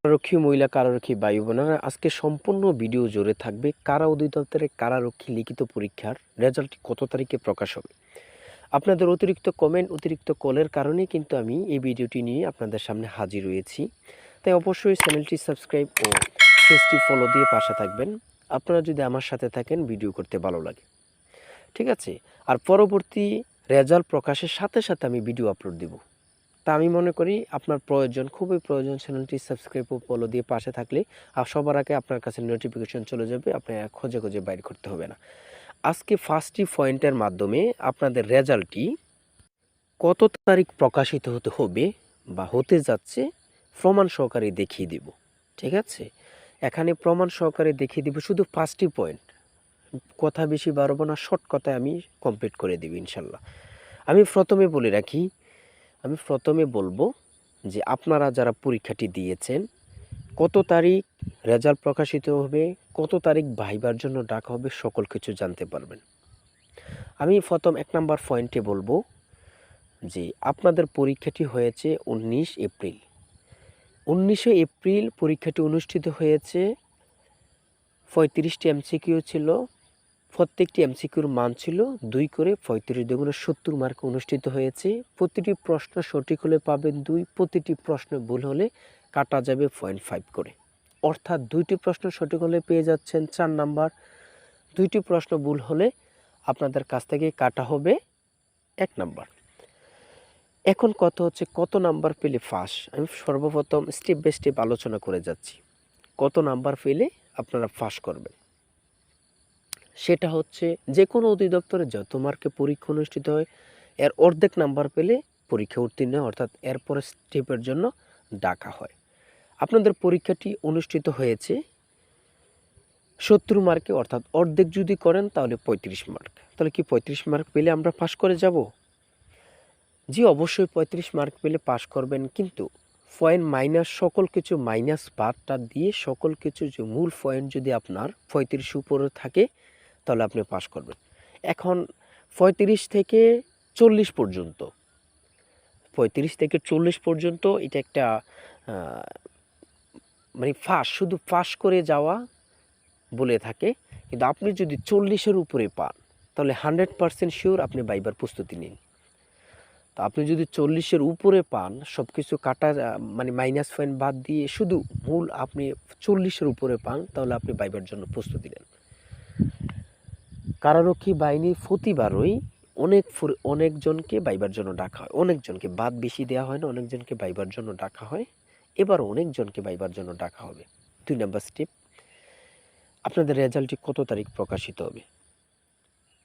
কারারক্ষী মহিলা কারারক্ষী ভাই বোনেরা, আজকে সম্পূর্ণ ভিডিও জুড়ে থাকবে কারা অধিদপ্তরের কারারক্ষী লিখিত পরীক্ষার রেজাল্টটি কত তারিখে প্রকাশ হবে। আপনাদের অতিরিক্ত কমেন্ট, অতিরিক্ত কলের কারণে কিন্তু আমি এই ভিডিওটি নিয়ে আপনাদের সামনে হাজির হয়েছি। তাই অবশ্যই চ্যানেলটি সাবস্ক্রাইব ও পেজটি ফলো দিয়ে পাশে থাকবেন। আপনারা যদি আমার সাথে থাকেন ভিডিও করতে ভালো লাগে, ঠিক আছে। আর পরবর্তী রেজাল্ট প্রকাশের সাথে সাথে আমি ভিডিও আপলোড দেব। তা আমি মনে করি আপনার প্রয়োজন, খুবই প্রয়োজন চ্যানেলটি সাবস্ক্রাইব ও ফলো দিয়ে পাশে থাকলে আর সবার আগে আপনার কাছে নোটিফিকেশন চলে যাবে, আপনি খোঁজে খোঁজে বাইর করতে হবে না। আজকে ফার্স্টটি পয়েন্টের মাধ্যমে আপনাদের রেজাল্টটি কত তারিখ প্রকাশিত হতে হবে বা হতে যাচ্ছে প্রমাণ সহকারে দেখিয়ে দিব, ঠিক আছে। এখানে প্রমাণ সহকারে দেখিয়ে দিব শুধু ফার্স্টটি পয়েন্ট, কথা বেশি বাড়বো না, শর্ট কথায় আমি কমপ্লিট করে দিব ইনশাল্লাহ। আমি প্রথমে বলবো যে আপনারা যারা পরীক্ষাটি দিয়েছেন কত তারিখ রেজাল্ট প্রকাশিত হবে, কত তারিখ ভাইবার জন্য ডাকা হবে, সকল কিছু জানতে পারবেন। আমি প্রথম 1 নম্বর পয়েন্টে বলবো যে আপনাদের পরীক্ষাটি হয়েছে 19 এপ্রিল। 19 এপ্রিল পরীক্ষাটি অনুষ্ঠিত হয়েছে। 35টি এমসিকিউ ছিল, প্রত্যেকটি এমসিকিউর মান ছিল 2 করে, 35 দুগুণে 70 মার্ক অনুষ্ঠিত হয়েছে। প্রতিটি প্রশ্ন সঠিক হলে পাবেন 2, প্রতিটি প্রশ্ন ভুল হলে কাটা যাবে 0.5 করে। অর্থাৎ 2টি প্রশ্ন সঠিক হলে পেয়ে যাচ্ছেন 4 নাম্বার, 2টি প্রশ্ন ভুল হলে আপনাদের কাছ থেকে কাটা হবে 1 নাম্বার। এখন কথা হচ্ছে কত নাম্বার পেলে পাস। আমি সর্বপ্রথম স্টেপ বাই স্টেপ আলোচনা করে যাচ্ছি। কত নাম্বার পেলে আপনারা পাস করবেন, সেটা হচ্ছে যে কোনো অধিদপ্তরে যত মার্কে পরীক্ষা অনুষ্ঠিত হয় এর অর্ধেক নাম্বার পেলে পরীক্ষা উত্তীর্ণ হয়, অর্থাৎ এরপরে স্টেপের জন্য ডাকা হয়। আপনাদের পরীক্ষাটি অনুষ্ঠিত হয়েছে 70 মার্কে, অর্থাৎ অর্ধেক যদি করেন তাহলে 35 মার্ক। তাহলে কি 35 মার্ক পেলে আমরা পাস করে যাব? জি অবশ্যই 35 মার্ক পেলে পাস করবেন, কিন্তু পয়েন্ট মাইনাস সকল কিছু মাইনাস বারটা দিয়ে সকল কিছু যে মূল পয়েন্ট যদি আপনার 35 উপরে থাকে তাহলে আপনি পাস করবেন। এখন 35 থেকে 40 পর্যন্ত, 35 থেকে 40 পর্যন্ত এটা একটা মানে পাস, শুধু পাস করে যাওয়া বলে থাকে। কিন্তু আপনি যদি 40-এর উপরে পান তাহলে 100% শিওর আপনি ভাইবার প্রস্তুতি নিন। তো আপনি যদি 40-এর উপরে পান, সব কিছু কাটা মানে মাইনাস পয়েন্ট বাদ দিয়ে শুধু মূল আপনি 40-এর উপরে পান, তাহলে আপনি ভাইবার জন্য প্রস্তুতি নেন। কারারক্ষী বাহিনী প্রতিবারই অনেকজনকে ভাইবার জন্য ডাকা হয়, অনেকজনকে, বাদ বেশি দেওয়া হয় না, অনেকজনকে ভাইবার জন্য ডাকা হয়। এবার অনেকজনকে ভাইবার জন্য ডাকা হবে। 2 নম্বর স্টেপ, আপনাদের রেজাল্টটি কত তারিখ প্রকাশিত হবে।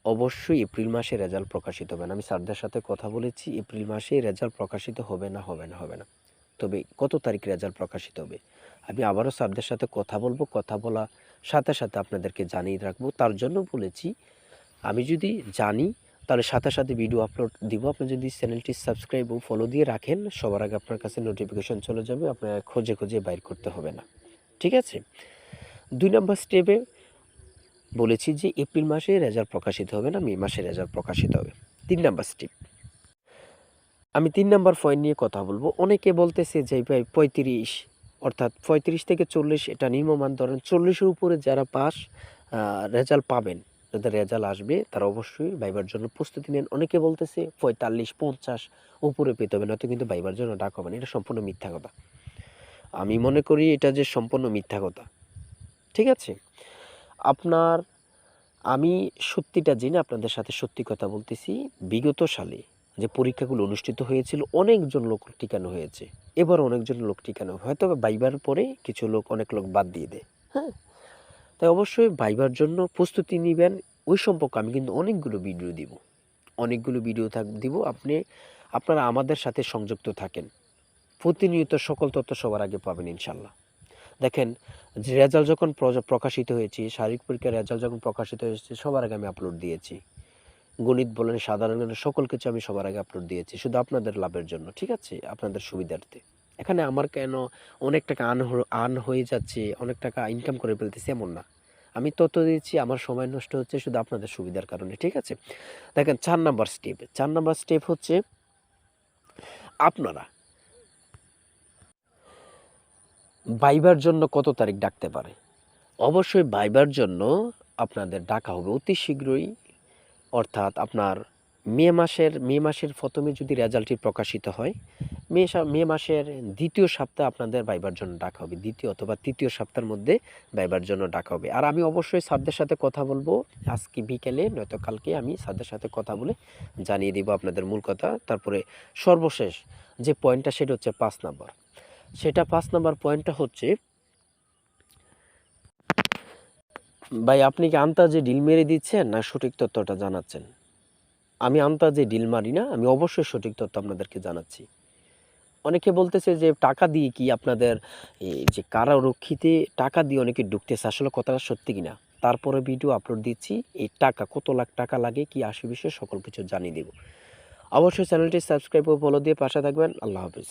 অবশ্যই এপ্রিল মাসে রেজাল্ট প্রকাশিত হবে না। আমি স্যারদের সাথে কথা বলেছি, এপ্রিল মাসে রেজাল্ট প্রকাশিত হবে না। তবে কত তারিখ রেজাল্ট প্রকাশিত হবে আমি আবারও স্যারদের সাথে কথা বলবো, কথা বলার সাথে সাথে আপনাদেরকে জানিয়ে রাখবো। তার জন্য বলেছি আমি যদি জানি তাহলে সাথে সাথে ভিডিও আপলোড দিব। আপনি যদি চ্যানেলটি সাবস্ক্রাইব ও ফলো দিয়ে রাখেন, সবার আগে আপনার কাছে নোটিফিকেশন চলে যাবে, আপনার খোঁজে বাইর করতে হবে না, ঠিক আছে। 2 নম্বর স্টেপে বলেছি যে এপ্রিল মাসে রেজাল্ট প্রকাশিত হবে না, মে মাসে রেজাল্ট প্রকাশিত হবে। 3 নম্বর স্টেপ, আমি 3 নম্বর পয়েন্ট নিয়ে কথা বলবো। অনেকে বলতেছে যে ভাই 35, অর্থাৎ 35 থেকে 40 এটা নিম্নমান ধরেন, 40-এর উপরে যারা পাস রেজাল্ট পাবেন, যাদের রেজাল্ট আসবে তারা অবশ্যই ভাইবার জন্য প্রস্তুতি নেন। অনেকে বলতেছে 45-50 উপরে পেতে হবে, নয়তো কিন্তু ভাইবার জন্য ডাকা হবে না। এটা সম্পূর্ণ মিথ্যা কথা। আমি মনে করি এটা যে সম্পূর্ণ মিথ্যা কথা, ঠিক আছে। আমি সত্যিটা জেনে আপনাদের সাথে সত্যি কথা বলতেছি। বিগত সালে যে পরীক্ষাগুলো অনুষ্ঠিত হয়েছিল অনেকজন লোক টিকানো হয়েছে, এবার অনেকজন লোক টিকানো, হয়তো ভাইবার পরে কিছু লোক, অনেক লোক বাদ দিয়ে দেয়। হ্যাঁ, তাই অবশ্যই ভাইবার জন্য প্রস্তুতি নেবেন। ওই সম্পর্কে আমি কিন্তু অনেকগুলো ভিডিও দিব, দিব। আপনারা আমাদের সাথে সংযুক্ত থাকেন, প্রতিনিয়ত সকল তথ্য সবার আগে পাবেন ইনশাল্লাহ। দেখেন, যে রেজাল্ট যখন প্রকাশিত হয়েছে, শারীরিক পরীক্ষার রেজাল্ট যখন প্রকাশিত হয়েছে সবার আগে আমি আপলোড দিয়েছি। গণিত বলেন, সাধারণ জ্ঞানের সকল কিছু আমি সবার আগে আপলোড দিয়েছি, শুধু আপনাদের লাভের জন্য, ঠিক আছে, আপনাদের সুবিধার্থে। এখানে আমার কেন অনেক টাকা আর্ন হয়ে যাচ্ছে, অনেক টাকা ইনকাম করে ফেলতেছি এমন না। আমি তথ্য দিচ্ছি, আমার সময় নষ্ট হচ্ছে শুধু আপনাদের সুবিধার কারণে, ঠিক আছে। দেখেন 4 নাম্বার স্টেপ হচ্ছে আপনারা ভাইবার জন্য কত তারিখ ডাকতে পারে? অবশ্যই ভাইবার জন্য আপনাদের ডাকা হবে অতি শীঘ্রই। অর্থাৎ আপনার মে মাসের ১ম এ যদি রেজাল্টটি প্রকাশিত হয়, মে মাসের ২য় সপ্তাহে আপনাদের ভাইবার জন্য ডাকা হবে। ২য় অথবা ৩য় সপ্তাহের মধ্যে ভাইবার জন্য ডাকা হবে। আর আমি অবশ্যই স্যারদের সাথে কথা বলব আজকে বিকেলে নয়তো কালকে আমি স্যারদের সাথে কথা বলে জানিয়ে দিব আপনাদের মূল কথা। তারপরে সর্বশেষ যে পয়েন্টটা সেটা হচ্ছে ৫ নাম্বার। সেটা ৫ নাম্বার পয়েন্টটা হচ্ছে, ভাই আপনি কি আন্তাজে ডিল মেরে দিচ্ছেন না সঠিক তথ্যটা জানাচ্ছেন? আমি আন্তাজে ডিল মারি না, আমি অবশ্যই সঠিক তথ্য আপনাদেরকে জানাচ্ছি। অনেকে বলতেছে যে টাকা দিয়ে কি আপনাদের এই যে কারারক্ষীতে টাকা দিয়ে অনেকে ঢুকতেছে, আসলে কথাটা সত্যি কিনা? তারপরে ভিডিও আপলোড দিচ্ছি, এই টাকা কত লাখ টাকা লাগে কি আসে বিষয়ে সকল কিছু জানিয়ে দেব। অবশ্যই চ্যানেলটি সাবস্ক্রাইব ও ফলো দিয়ে পাশে থাকবেন। আল্লাহ হাফেজ।